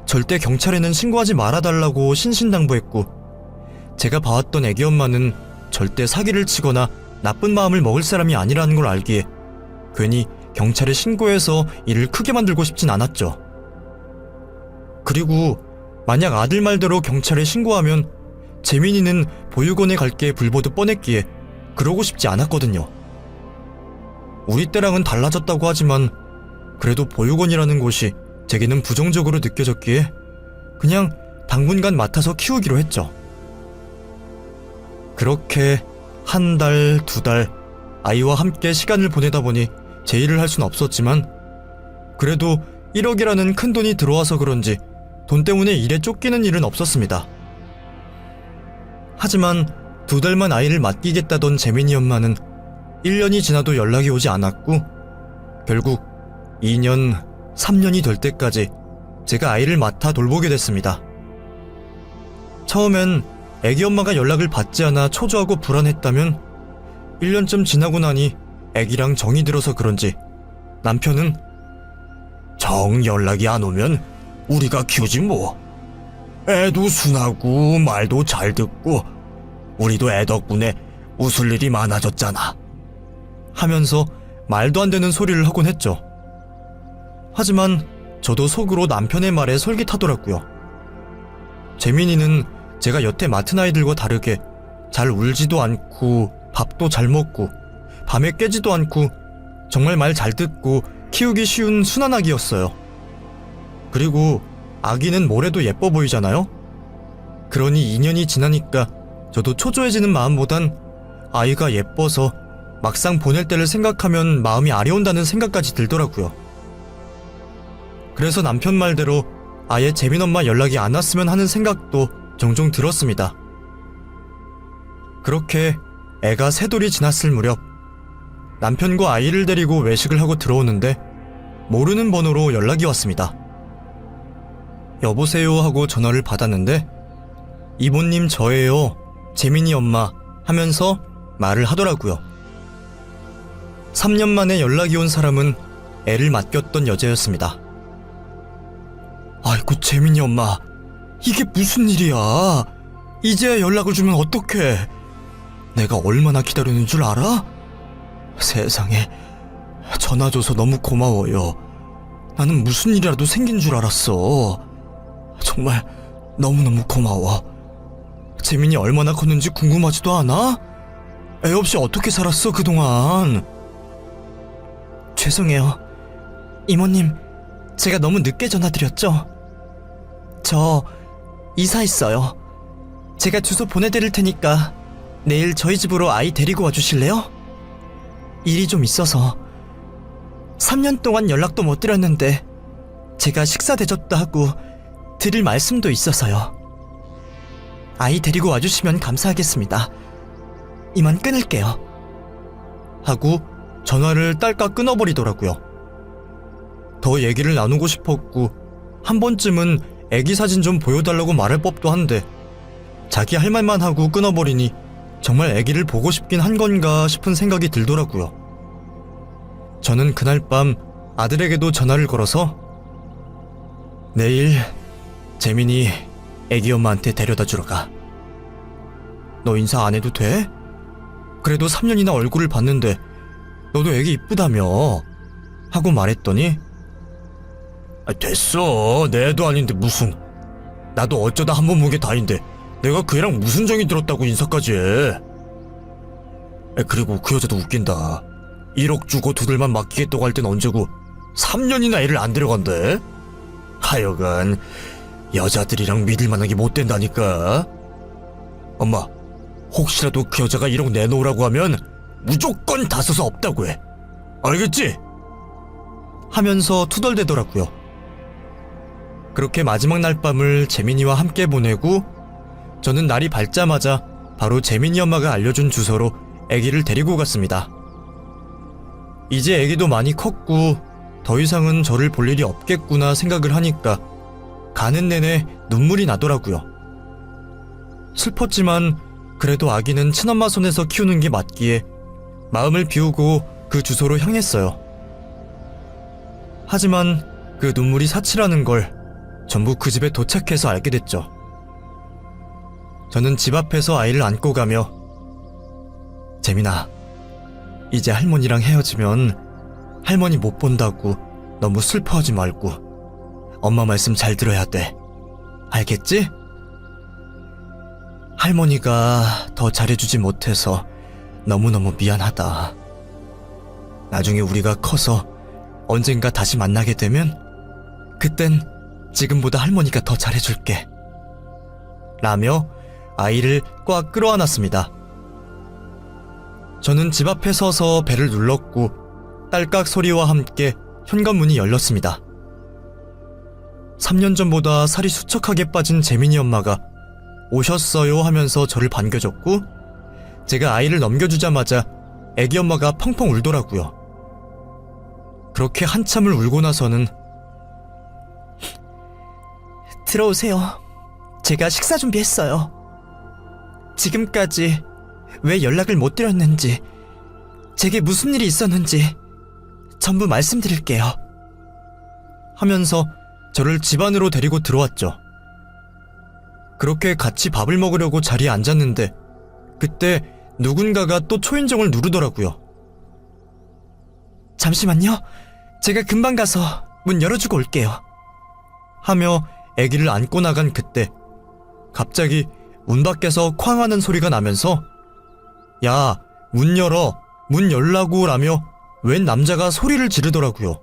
절대 경찰에는 신고하지 말아달라고 신신당부했고, 제가 봐왔던 애기 엄마는 절대 사기를 치거나 나쁜 마음을 먹을 사람이 아니라는 걸 알기에 괜히 경찰에 신고해서 일을 크게 만들고 싶진 않았죠. 그리고 만약 아들 말대로 경찰에 신고하면 재민이는 보육원에 갈 게 불보듯 뻔했기에 그러고 싶지 않았거든요. 우리 때랑은 달라졌다고 하지만 그래도 보육원이라는 곳이 제게는 부정적으로 느껴졌기에 그냥 당분간 맡아서 키우기로 했죠. 그렇게 한 달, 두 달 아이와 함께 시간을 보내다 보니 제 일을 할 수는 없었지만 그래도 1억이라는 큰 돈이 들어와서 그런지 돈 때문에 일에 쫓기는 일은 없었습니다. 하지만 2달만 아이를 맡기겠다던 재민이 엄마는 1년이 지나도 연락이 오지 않았고 결국 2년, 3년이 될 때까지 제가 아이를 맡아 돌보게 됐습니다. 처음엔 애기 엄마가 연락을 받지 않아 초조하고 불안했다면 1년쯤 지나고 나니 애기랑 정이 들어서 그런지 남편은 정 연락이 안 오면 우리가 키우지 뭐. 애도 순하고 말도 잘 듣고 우리도 애 덕분에 웃을 일이 많아졌잖아 하면서 말도 안 되는 소리를 하곤 했죠. 하지만 저도 속으로 남편의 말에 솔깃하더라고요. 재민이는 제가 여태 맡은 아이들과 다르게 잘 울지도 않고 밥도 잘 먹고 밤에 깨지도 않고 정말 말 잘 듣고 키우기 쉬운 순한 아기였어요. 그리고 아기는 뭐래도 예뻐 보이잖아요? 그러니 2년이 지나니까 저도 초조해지는 마음보단 아이가 예뻐서 막상 보낼 때를 생각하면 마음이 아려온다는 생각까지 들더라고요. 그래서 남편 말대로 아예 재민 엄마 연락이 안 왔으면 하는 생각도 종종 들었습니다. 그렇게 애가 3돌이 지났을 무렵 남편과 아이를 데리고 외식을 하고 들어오는데 모르는 번호로 연락이 왔습니다. 여보세요 하고 전화를 받았는데 이모님 저예요. 재민이 엄마 하면서 말을 하더라고요. 3년 만에 연락이 온 사람은 애를 맡겼던 여자였습니다. 아이고 재민이 엄마 이게 무슨 일이야. 이제야 연락을 주면 어떡해. 내가 얼마나 기다리는 줄 알아? 세상에 전화 줘서 너무 고마워요. 나는 무슨 일이라도 생긴 줄 알았어. 정말 너무너무 고마워. 재민이 얼마나 컸는지 궁금하지도 않아? 애 없이 어떻게 살았어 그동안? 죄송해요. 이모님, 제가 너무 늦게 전화드렸죠? 저 이사했어요. 제가 주소 보내드릴 테니까 내일 저희 집으로 아이 데리고 와주실래요? 일이 좀 있어서 3년 동안 연락도 못 드렸는데 제가 식사 대접도 하고 드릴 말씀도 있어서요. 아이 데리고 와주시면 감사하겠습니다. 이만 끊을게요. 하고 전화를 딸깍 끊어버리더라고요. 더 얘기를 나누고 싶었고 한 번쯤은 애기 사진 좀 보여달라고 말할 법도 한데 자기 할 말만 하고 끊어버리니 정말 애기를 보고 싶긴 한 건가 싶은 생각이 들더라고요. 저는 그날 밤 아들에게도 전화를 걸어서 내일 재민이 애기 엄마한테 데려다 주러 가. 너 인사 안 해도 돼? 그래도 3년이나 얼굴을 봤는데 너도 애기 이쁘다며 하고 말했더니 됐어 내 애도 아닌데 무슨. 나도 어쩌다 한 번 본 게 다인데 내가 그 애랑 무슨 정이 들었다고 인사까지 해. 그리고 그 여자도 웃긴다. 1억 주고 2들만 맡기겠다고 할 땐 언제고 3년이나 애를 안 데려간대. 하여간 여자들이랑 믿을 만하게 못 된다니까. 엄마 혹시라도 그 여자가 1억 내놓으라고 하면 무조건 다 써서 없다고 해. 알겠지? 하면서 투덜대더라고요. 그렇게 마지막 날 밤을 재민이와 함께 보내고 저는 날이 밝자마자 바로 재민이 엄마가 알려준 주소로 아기를 데리고 갔습니다. 이제 아기도 많이 컸고 더 이상은 저를 볼 일이 없겠구나 생각을 하니까 가는 내내 눈물이 나더라고요. 슬펐지만 그래도 아기는 친엄마 손에서 키우는 게 맞기에 마음을 비우고 그 주소로 향했어요. 하지만 그 눈물이 사치라는 걸 전부 그 집에 도착해서 알게 됐죠. 저는 집 앞에서 아이를 안고 가며 재민아, 이제 할머니랑 헤어지면 할머니 못 본다고 너무 슬퍼하지 말고 엄마 말씀 잘 들어야 돼. 알겠지? 할머니가 더 잘해주지 못해서 너무너무 미안하다. 나중에 우리가 커서 언젠가 다시 만나게 되면 그땐 지금보다 할머니가 더 잘해줄게. 라며 아이를 꽉 끌어안았습니다. 저는 집 앞에 서서 벨을 눌렀고 딸깍 소리와 함께 현관문이 열렸습니다. 3년 전보다 살이 수척하게 빠진 재민이 엄마가 오셨어요 하면서 저를 반겨줬고, 제가 아이를 넘겨주자마자 애기 엄마가 펑펑 울더라고요. 그렇게 한참을 울고 나서는 들어오세요. 제가 식사 준비했어요. 지금까지 왜 연락을 못 드렸는지, 제게 무슨 일이 있었는지 전부 말씀드릴게요. 하면서 저를 집 안으로 데리고 들어왔죠. 그렇게 같이 밥을 먹으려고 자리에 앉았는데 그때 누군가가 또 초인종을 누르더라고요. 잠시만요. 제가 금방 가서 문 열어주고 올게요. 하며 아기를 안고 나간 그때 갑자기 문 밖에서 쾅 하는 소리가 나면서 야, 문 열어, 문 열라고 라며 웬 남자가 소리를 지르더라고요.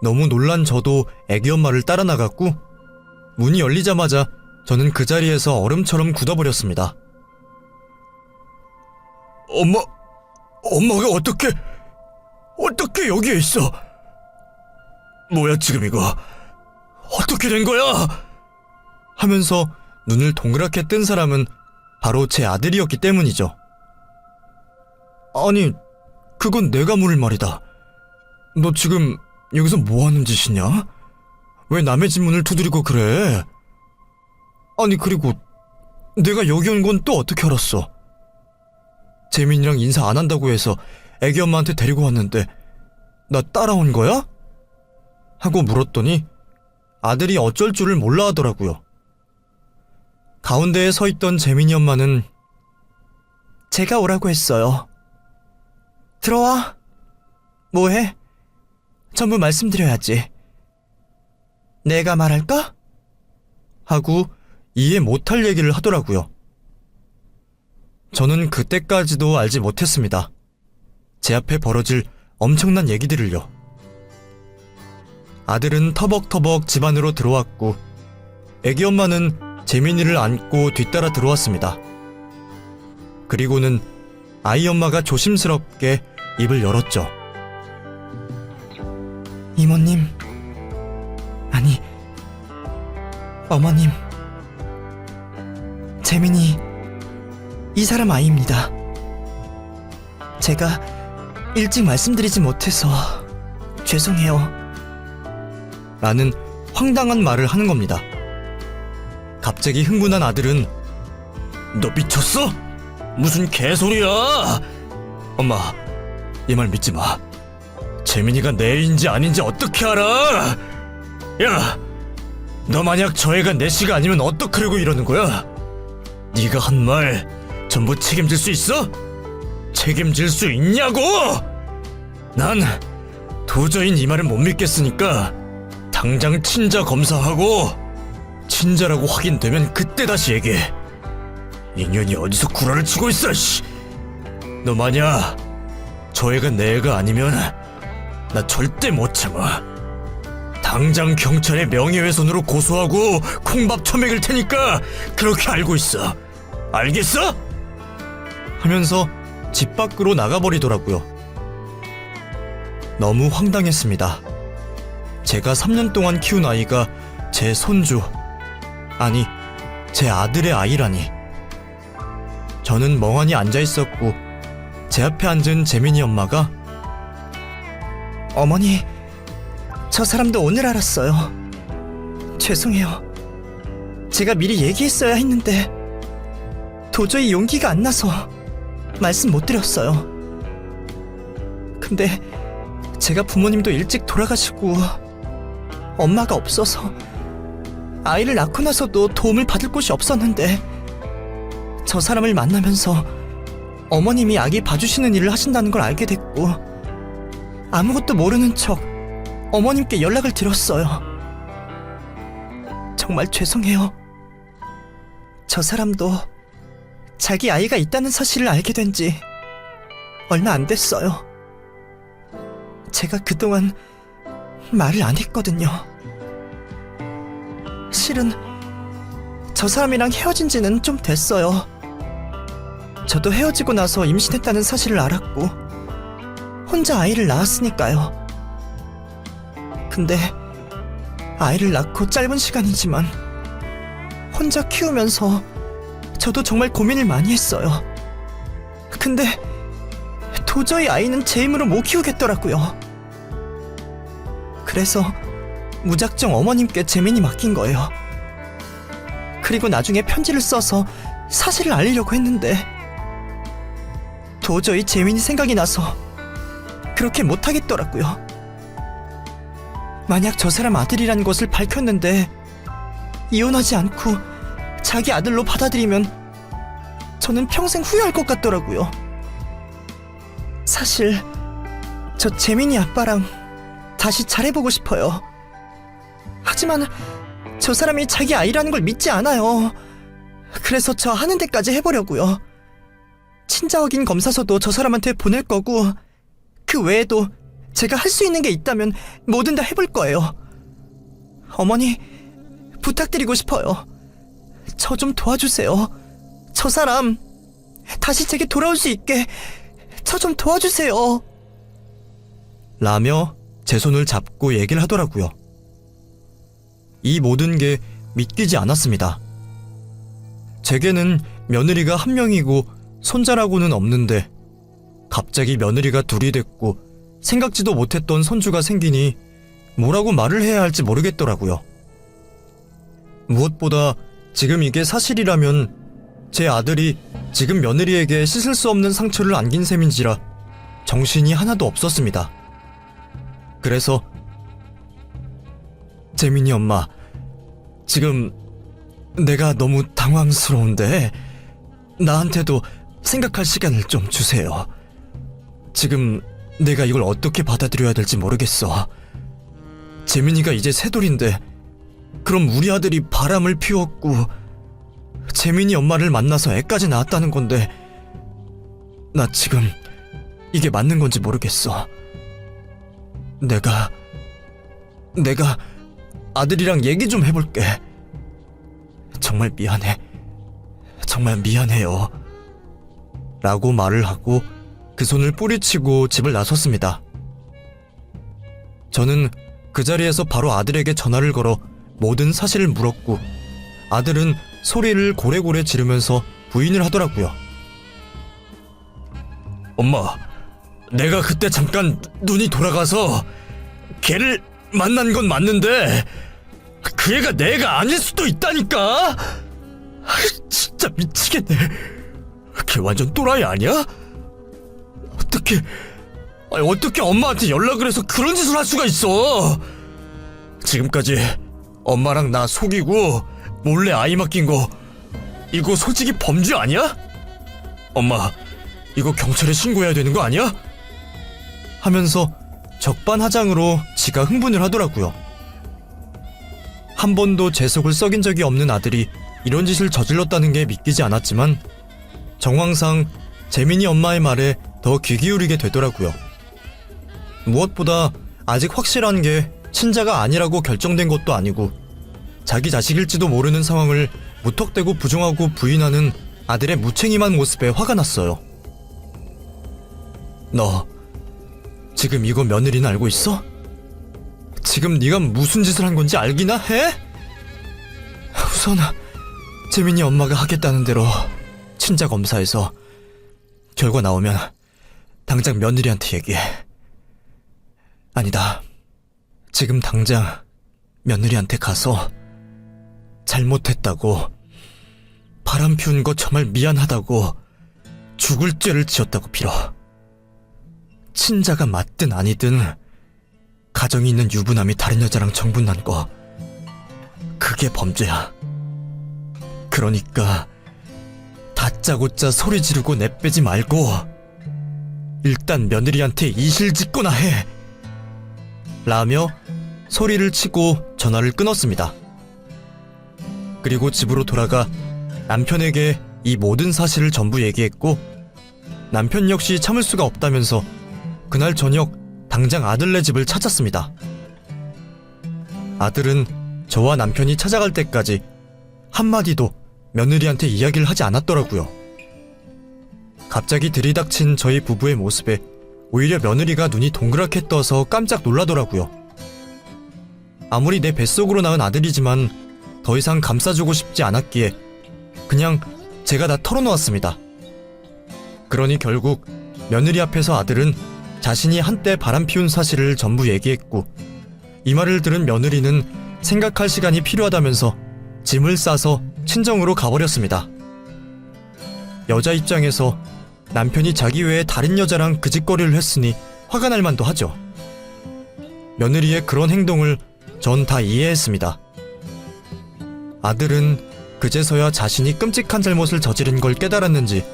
너무 놀란 저도 아기 엄마를 따라 나갔고, 문이 열리자마자 저는 그 자리에서 얼음처럼 굳어버렸습니다. 엄마가 어떻게 여기에 있어? 뭐야 지금 이거? 어떻게 된 거야? 하면서 눈을 동그랗게 뜬 사람은 바로 제 아들이었기 때문이죠. 아니, 그건 내가 물을 말이다. 너 지금 여기서 뭐 하는 짓이냐? 왜 남의 집 문을 두드리고 그래? 아니, 그리고 내가 여기 온 건 또 어떻게 알았어? 재민이랑 인사 안 한다고 해서 애기 엄마한테 데리고 왔는데 나 따라온 거야? 하고 물었더니 아들이 어쩔 줄을 몰라 하더라고요. 가운데에 서 있던 재민이 엄마는 제가 오라고 했어요. 들어와. 뭐해? 전부 말씀드려야지. 내가 말할까? 하고 이해 못할 얘기를 하더라고요. 저는 그때까지도 알지 못했습니다. 제 앞에 벌어질 엄청난 얘기들을요. 아들은 터벅터벅 집 안으로 들어왔고 애기 엄마는 재민이를 안고 뒤따라 들어왔습니다. 그리고는 아이 엄마가 조심스럽게 입을 열었죠. 이모님, 아니, 어머님, 재민이 이 사람 아이입니다. 제가 일찍 말씀드리지 못해서 죄송해요. 라는 황당한 말을 하는 겁니다. 갑자기 흥분한 아들은 너 미쳤어? 무슨 개소리야? 엄마, 이 말 믿지 마. 재민이가 내 애인지 아닌지 어떻게 알아? 야, 너 만약 저 애가 내 씨가 아니면 어떡하려고 이러는 거야? 네가 한 말 전부 책임질 수 있어? 책임질 수 있냐고! 난 도저히 네 말을 못 믿겠으니까 당장 친자 검사하고 친자라고 확인되면 그때 다시 얘기해. 인연이 어디서 구라를 치고 있어, 씨. 너 만약 저 애가 내 애가 아니면 나 절대 못 참아. 당장 경찰에 명예훼손으로 고소하고 콩밥 처먹일 테니까 그렇게 알고 있어. 알겠어? 하면서 집 밖으로 나가버리더라고요. 너무 황당했습니다. 제가 3년 동안 키운 아이가 제 손주, 아니 제 아들의 아이라니. 저는 멍하니 앉아있었고 제 앞에 앉은 재민이 엄마가 어머니, 저 사람도 오늘 알았어요. 죄송해요. 제가 미리 얘기했어야 했는데 도저히 용기가 안 나서 말씀 못 드렸어요. 근데 제가 부모님도 일찍 돌아가시고 엄마가 없어서 아이를 낳고 나서도 도움을 받을 곳이 없었는데 저 사람을 만나면서 어머님이 아기 봐주시는 일을 하신다는 걸 알게 됐고 아무것도 모르는 척 어머님께 연락을 드렸어요. 정말 죄송해요. 저 사람도 자기 아이가 있다는 사실을 알게 된 지 얼마 안 됐어요. 제가 그동안 말을 안 했거든요. 실은 저 사람이랑 헤어진 지는 좀 됐어요. 저도 헤어지고 나서 임신했다는 사실을 알았고 혼자 아이를 낳았으니까요. 근데 아이를 낳고 짧은 시간이지만 혼자 키우면서 저도 정말 고민을 많이 했어요. 근데 도저히 아이는 제 힘으로 못 키우겠더라고요. 그래서 무작정 어머님께 재민이 맡긴 거예요. 그리고 나중에 편지를 써서 사실을 알리려고 했는데 도저히 재민이 생각이 나서 그렇게 못하겠더라고요. 만약 저 사람 아들이라는 것을 밝혔는데 이혼하지 않고 자기 아들로 받아들이면 저는 평생 후회할 것 같더라고요. 사실 저 재민이 아빠랑 다시 잘해보고 싶어요. 하지만 저 사람이 자기 아이라는 걸 믿지 않아요. 그래서 저 하는 데까지 해보려고요. 친자 확인 검사서도 저 사람한테 보낼 거고 그 외에도 제가 할 수 있는 게 있다면 뭐든 다 해볼 거예요. 어머니, 부탁드리고 싶어요. 저 좀 도와주세요. 저 사람 다시 제게 돌아올 수 있게 저 좀 도와주세요. 라며 제 손을 잡고 얘기를 하더라고요. 이 모든 게 믿기지 않았습니다. 제게는 며느리가 한 명이고 손자라고는 없는데 갑자기 며느리가 둘이 됐고 생각지도 못했던 손주가 생기니 뭐라고 말을 해야 할지 모르겠더라고요. 무엇보다 지금 이게 사실이라면 제 아들이 지금 며느리에게 씻을 수 없는 상처를 안긴 셈인지라 정신이 하나도 없었습니다. 그래서 재민이 엄마, 지금 내가 너무 당황스러운데 나한테도 생각할 시간을 좀 주세요. 지금 내가 이걸 어떻게 받아들여야 될지 모르겠어. 재민이가 이제 새돌인데 그럼 우리 아들이 바람을 피웠고 재민이 엄마를 만나서 애까지 낳았다는 건데 나 지금 이게 맞는 건지 모르겠어. 내가 아들이랑 얘기 좀 해볼게. 정말 미안해. 정말 미안해요. 라고 말을 하고 그 손을 뿌리치고 집을 나섰습니다. 저는 그 자리에서 바로 아들에게 전화를 걸어 모든 사실을 물었고 아들은 소리를 고래고래 지르면서 부인을 하더라고요. 엄마, 내가 그때 잠깐 눈이 돌아가서 걔를 만난 건 맞는데 그 애가 내 애가 아닐 수도 있다니까. 진짜 미치겠네. 걔 완전 또라이 아니야? 어떻게 엄마한테 연락을 해서 그런 짓을 할 수가 있어. 지금까지 엄마랑 나 속이고 몰래 아이 맡긴 거 이거 솔직히 범죄 아니야? 엄마, 이거 경찰에 신고해야 되는 거 아니야? 하면서 적반하장으로 지가 흥분을 하더라고요. 한 번도 제 속을 썩인 적이 없는 아들이 이런 짓을 저질렀다는 게 믿기지 않았지만 정황상 재민이 엄마의 말에 더 귀 기울이게 되더라고요. 무엇보다 아직 확실한 게 친자가 아니라고 결정된 것도 아니고 자기 자식일지도 모르는 상황을 무턱대고 부정하고 부인하는 아들의 무책임한 모습에 화가 났어요. 너 지금 이거 며느리는 알고 있어? 지금 네가 무슨 짓을 한 건지 알기나 해? 우선 재민이 엄마가 하겠다는 대로 친자 검사에서 결과 나오면 당장 며느리한테 얘기해. 아니다. 지금 당장 며느리한테 가서 잘못했다고, 바람 피운 거 정말 미안하다고, 죽을 죄를 지었다고 빌어. 친자가 맞든 아니든 가정이 있는 유부남이 다른 여자랑 정분난 거 그게 범죄야. 그러니까 다짜고짜 소리 지르고 내빼지 말고 일단 며느리한테 이실직고나 해. 라며 소리를 치고 전화를 끊었습니다. 그리고 집으로 돌아가 남편에게 이 모든 사실을 전부 얘기했고 남편 역시 참을 수가 없다면서 그날 저녁 당장 아들네 집을 찾았습니다. 아들은 저와 남편이 찾아갈 때까지 한마디도 며느리한테 이야기를 하지 않았더라고요. 갑자기 들이닥친 저희 부부의 모습에 오히려 며느리가 눈이 동그랗게 떠서 깜짝 놀라더라고요. 아무리 내 뱃속으로 낳은 아들이지만 더 이상 감싸주고 싶지 않았기에 그냥 제가 다 털어놓았습니다. 그러니 결국 며느리 앞에서 아들은 자신이 한때 바람피운 사실을 전부 얘기했고 이 말을 들은 며느리는 생각할 시간이 필요하다면서 짐을 싸서 친정으로 가버렸습니다. 여자 입장에서 남편이 자기 외에 다른 여자랑 그 짓거리를 했으니 화가 날 만도 하죠. 며느리의 그런 행동을 전 다 이해했습니다. 아들은 그제서야 자신이 끔찍한 잘못을 저지른 걸 깨달았는지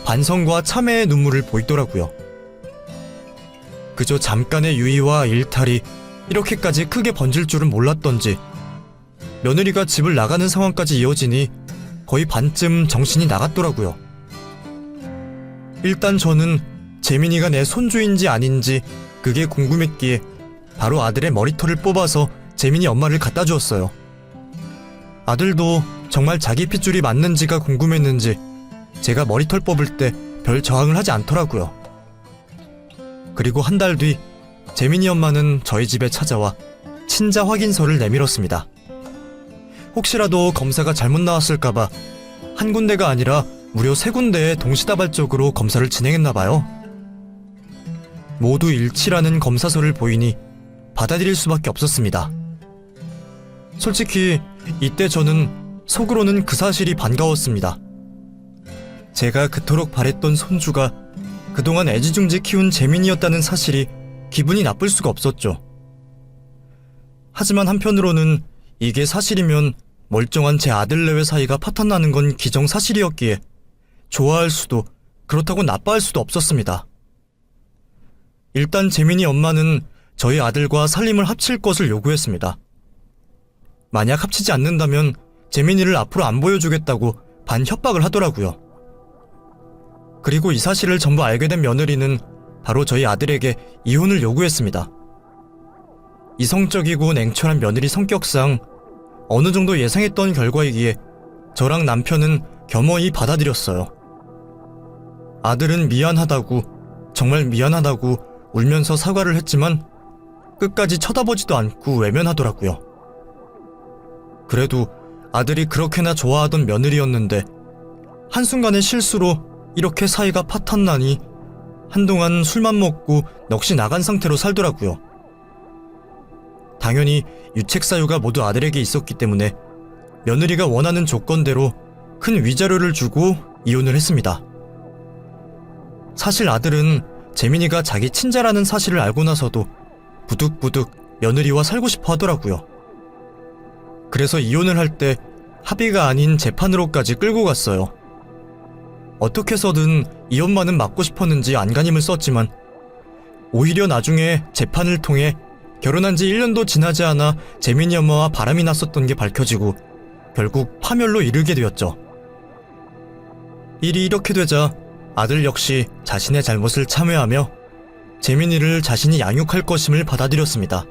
반성과 참회의 눈물을 보이더라고요. 그저 잠깐의 유의와 일탈이 이렇게까지 크게 번질 줄은 몰랐던지 며느리가 집을 나가는 상황까지 이어지니 거의 반쯤 정신이 나갔더라고요. 일단 저는 재민이가 내 손주인지 아닌지 그게 궁금했기에 바로 아들의 머리털을 뽑아서 재민이 엄마를 갖다 주었어요. 아들도 정말 자기 핏줄이 맞는지가 궁금했는지 제가 머리털 뽑을 때 별 저항을 하지 않더라고요. 그리고 한 달 뒤 재민이 엄마는 저희 집에 찾아와 친자 확인서를 내밀었습니다. 혹시라도 검사가 잘못 나왔을까봐 한 군데가 아니라 무려 3군데에 동시다발적으로 검사를 진행했나봐요. 모두 일치라는 검사서를 보이니 받아들일 수밖에 없었습니다. 솔직히 이때 저는 속으로는 그 사실이 반가웠습니다. 제가 그토록 바랬던 손주가 그동안 애지중지 키운 재민이었다는 사실이 기분이 나쁠 수가 없었죠. 하지만 한편으로는 이게 사실이면 멀쩡한 제 아들내외 사이가 파탄나는 건 기정사실이었기에 좋아할 수도 그렇다고 나빠할 수도 없었습니다. 일단 재민이 엄마는 저희 아들과 살림을 합칠 것을 요구했습니다. 만약 합치지 않는다면 재민이를 앞으로 안 보여주겠다고 반협박을 하더라고요. 그리고 이 사실을 전부 알게 된 며느리는 바로 저희 아들에게 이혼을 요구했습니다. 이성적이고 냉철한 며느리 성격상 어느 정도 예상했던 결과이기에 저랑 남편은 겸허히 받아들였어요. 아들은 미안하다고, 정말 미안하다고 울면서 사과를 했지만 끝까지 쳐다보지도 않고 외면하더라고요. 그래도 아들이 그렇게나 좋아하던 며느리였는데 한순간의 실수로 이렇게 사이가 파탄나니 한동안 술만 먹고 넋이 나간 상태로 살더라고요. 당연히 유책사유가 모두 아들에게 있었기 때문에 며느리가 원하는 조건대로 큰 위자료를 주고 이혼을 했습니다. 사실 아들은 재민이가 자기 친자라는 사실을 알고 나서도 부득부득 며느리와 살고 싶어 하더라고요. 그래서 이혼을 할 때 합의가 아닌 재판으로까지 끌고 갔어요. 어떻게 해서든 이혼만은 막고 싶었는지 안간힘을 썼지만 오히려 나중에 재판을 통해 결혼한 지 1년도 지나지 않아 재민이 엄마와 바람이 났었던 게 밝혀지고 결국 파멸로 이르게 되었죠. 일이 이렇게 되자 아들 역시 자신의 잘못을 참회하며 재민이를 자신이 양육할 것임을 받아들였습니다.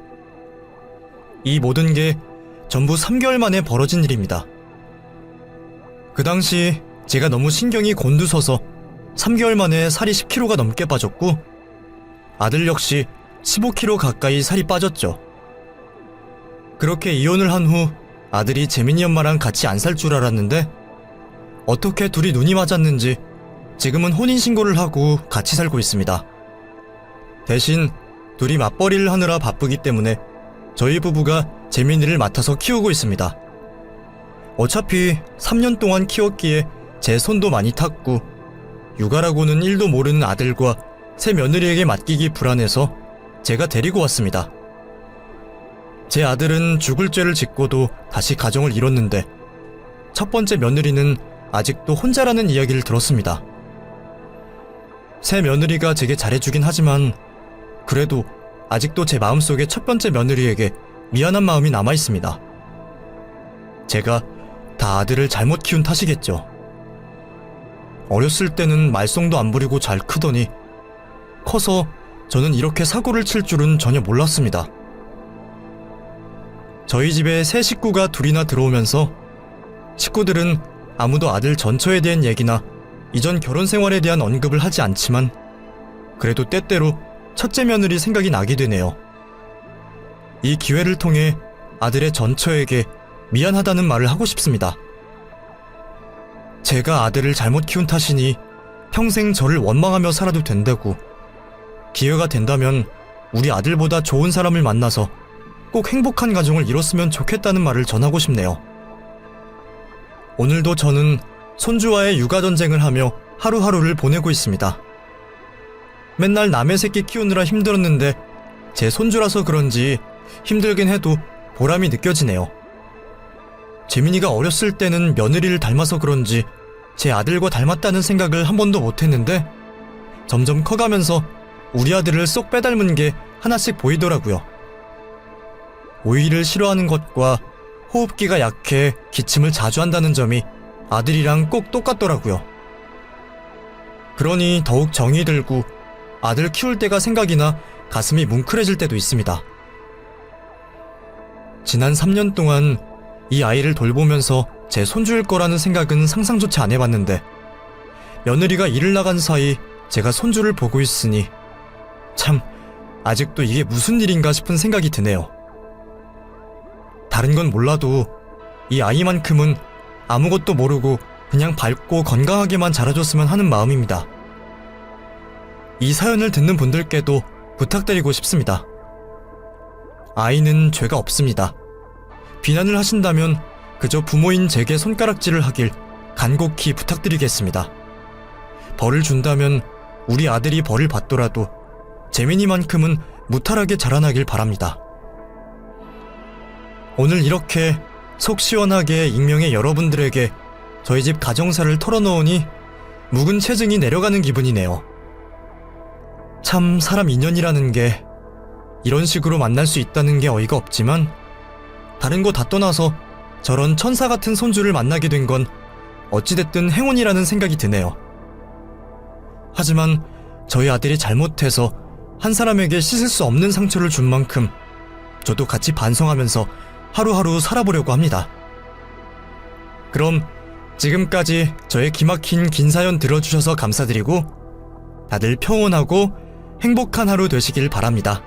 이 모든 게 전부 3개월 만에 벌어진 일입니다. 그 당시 제가 너무 신경이 곤두서서 3개월 만에 살이 10kg가 넘게 빠졌고 아들 역시 15kg 가까이 살이 빠졌죠. 그렇게 이혼을 한 후 아들이 재민이 엄마랑 같이 안 살 줄 알았는데 어떻게 둘이 눈이 맞았는지 지금은 혼인신고를 하고 같이 살고 있습니다. 대신 둘이 맞벌이를 하느라 바쁘기 때문에 저희 부부가 재민이를 맡아서 키우고 있습니다. 어차피 3년 동안 키웠기에 제 손도 많이 탔고 육아라고는 1도 모르는 아들과 새 며느리에게 맡기기 불안해서 제가 데리고 왔습니다. 제 아들은 죽을 죄를 짓고도 다시 가정을 이뤘는데 첫 번째 며느리는 아직도 혼자라는 이야기를 들었습니다. 새 며느리가 제게 잘해주긴 하지만 그래도 아직도 제 마음속에 첫 번째 며느리에게 미안한 마음이 남아있습니다. 제가 다 아들을 잘못 키운 탓이겠죠. 어렸을 때는 말썽도 안 부리고 잘 크더니 커서 저는 이렇게 사고를 칠 줄은 전혀 몰랐습니다. 저희 집에 새 식구가 둘이나 들어오면서 식구들은 아무도 아들 전처에 대한 얘기나 이전 결혼 생활에 대한 언급을 하지 않지만 그래도 때때로 첫째 며느리 생각이 나게 되네요. 이 기회를 통해 아들의 전처에게 미안하다는 말을 하고 싶습니다. 제가 아들을 잘못 키운 탓이니 평생 저를 원망하며 살아도 된다고, 기회가 된다면 우리 아들보다 좋은 사람을 만나서 꼭 행복한 가정을 이뤘으면 좋겠다는 말을 전하고 싶네요. 오늘도 저는 손주와의 육아전쟁을 하며 하루하루를 보내고 있습니다. 맨날 남의 새끼 키우느라 힘들었는데 제 손주라서 그런지 힘들긴 해도 보람이 느껴지네요. 재민이가 어렸을 때는 며느리를 닮아서 그런지 제 아들과 닮았다는 생각을 한 번도 못했는데 점점 커가면서 우리 아들을 쏙 빼닮은 게 하나씩 보이더라고요. 오이를 싫어하는 것과 호흡기가 약해 기침을 자주 한다는 점이 아들이랑 꼭 똑같더라고요. 그러니 더욱 정이 들고 아들 키울 때가 생각이 나 가슴이 뭉클해질 때도 있습니다. 지난 3년 동안 이 아이를 돌보면서 제 손주일 거라는 생각은 상상조차 안 해봤는데 며느리가 일을 나간 사이 제가 손주를 보고 있으니 참 아직도 이게 무슨 일인가 싶은 생각이 드네요. 다른 건 몰라도 이 아이만큼은 아무것도 모르고 그냥 밝고 건강하게만 자라줬으면 하는 마음입니다. 이 사연을 듣는 분들께도 부탁드리고 싶습니다. 아이는 죄가 없습니다. 비난을 하신다면 그저 부모인 제게 손가락질을 하길 간곡히 부탁드리겠습니다. 벌을 준다면 우리 아들이 벌을 받더라도 재민이만큼은 무탈하게 자라나길 바랍니다. 오늘 이렇게 속 시원하게 익명의 여러분들에게 저희 집 가정사를 털어놓으니 묵은 체증이 내려가는 기분이네요. 참 사람 인연이라는 게 이런 식으로 만날 수 있다는 게 어이가 없지만 다른 거 다 떠나서 저런 천사 같은 손주를 만나게 된 건 어찌됐든 행운이라는 생각이 드네요. 하지만 저희 아들이 잘못해서 한 사람에게 씻을 수 없는 상처를 준 만큼 저도 같이 반성하면서 하루하루 살아보려고 합니다. 그럼 지금까지 저의 기막힌 긴 사연 들어주셔서 감사드리고 다들 평온하고 행복한 하루 되시길 바랍니다.